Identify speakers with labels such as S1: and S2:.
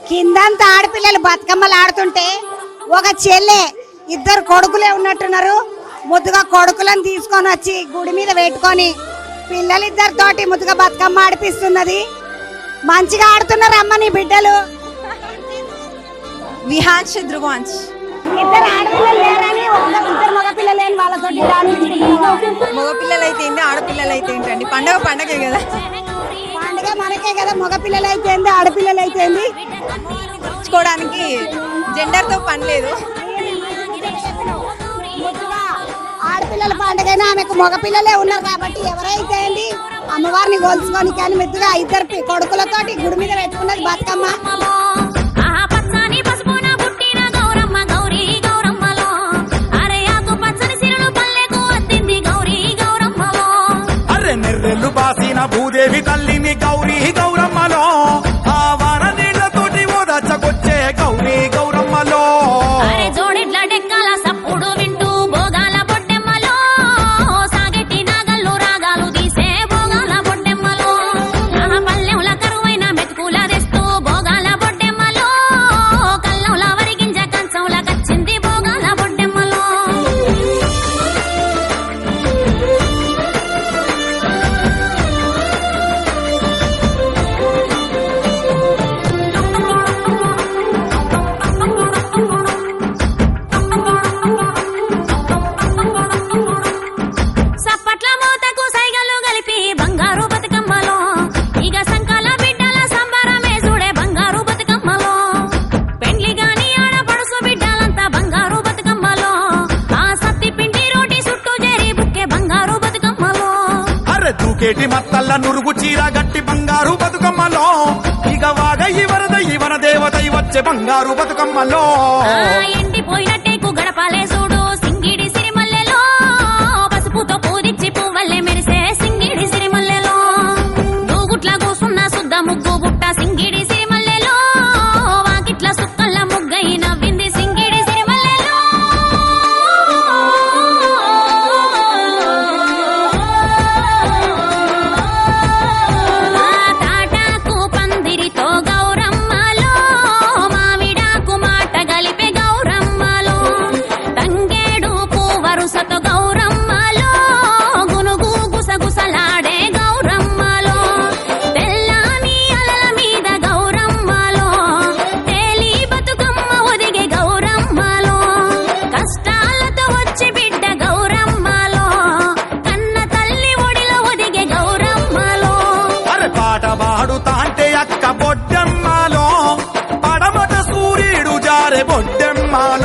S1: కిందంతా ఆడపిల్లలు బతుకమ్మలు ఆడుతుంటే ఒక చెల్లె ఇద్దరు కొడుకులే ఉన్నట్టున్నారు. ముద్దుగా కొడుకులను తీసుకొని వచ్చి గుడి మీద పెట్టుకొని పిల్లలిద్దరితోటి ముద్దుగా బతుకమ్మ ఆడిపిస్తున్నది. మంచిగా ఆడుతున్నారు అమ్మ నీ బిడ్డలు.
S2: విహాన్స్ ధ్రువాన్స్
S1: ఇద్దరు ఆడపిల్లలు లేరని ఇద్దరు మగపిల్లలు లేని వాళ్ళతో
S2: మగపిల్లలు అయితే ఏంటి ఆడపిల్లలు అయితే ఏంటండి? పండగే కదా.
S1: పండుగ మనకే కదా. మగపిల్లలు అయితే ఏంది ఆడపిల్లలు అయితే ఏంది.
S2: తెచ్చుకోవడానికి జెండర్ తో పని లేదు.
S1: ఆడపిల్లల పండుగైనా ఆమెకు మగపిల్లలే ఉన్నారు కాబట్టి ఎవరైతే ఏంది అమ్మవారిని గోల్చుకొని కానీ మెద్దుగా ఇద్దరు కొడుకులతోటి గుడి మీద పెట్టుకున్నది బతుకమ్మ.
S3: నెర్రెల్లు బాసిన భూదేవి తల్లిని గౌరీ గౌరమ్మలో ఆ వాన నీళ్లతోటి ఓదచ్చకొచ్చే గౌరీ గౌరమ్మలో
S4: జోడిట్ల డెక్కల సప్పుడు వింటూ భోగాల బొడ్డెమ్మలో సాగెట్టి నాగల్లు రాగాలు తీసే భోగాల బొడ్డెమ్మలో పల్లెంల కరువైన మెతుకుల తెస్తూ భోగాల బొడ్డెమ్మలో కల్లంల వరిగింజ కంచంల కచ్చింది భోగాల బొడ్డెమ్మలో. సప్పట్ల మోతకు సైగలు కలిపి బంగారు బతుకమ్మలో ఇక సంకాల బిడ్డల సంబరమే చూడే బంగారు బతుకమ్మలో. పెండ్లి గాని ఆడపడుసు బిడ్డలంతా బంగారు బతుకమ్మలో ఆ సత్తి పిండి రోటి చుట్టూ చేరి బుక్కే బంగారు బతుకమ్మలో.
S3: అరె దూకేటి మత్తల్ల నురుగు చీర గట్టి బంగారు బతుకమ్మలో ఇక వాగయి వరద దేవత వచ్చే బంగారు బతుకమ్మలో.
S4: ఎండిపోయినట్టేకు గడపాలే చూడు సింగిడి సిరిమల్లెలో పసుపుతో పూదిచ్చి పువ్వల్లే మెరిసే సింగిడి సిరిమల్లెలో. దూగుట్ల కూసున్న సుద్ద ముగ్గు బుట్ట సింగిడి సిరిమల్లెలో వాకిట్ల సుక్కల్ల ముగ్గై నవ్వింది సింగిడి సిరిమల్లెలో. తాటాకు పందిరితో గౌరమ్మలో మావిడాకు మాట గలిపే గౌరమ్మలో తంగేడు పూవరుసతో గౌరమ్మలో గునుగు గుసగుసలాడే గౌరమ్మలో తెల్లాని అలల మీద గౌరమ్మలో తేలి బతుకమ్మ ఒదిగే గౌరమ్మలో కష్టాలతో వచ్చి బిడ్డ గౌరమ్మలో కన్న తల్లి ఒడిలో ఒదిగే గౌరమ్మలో.
S3: అరె పాట పాడుతాంటే అక్క బొడ్డెమ్మలో పడమట సూర్యుడు జారే బొడ్డెమ్మలో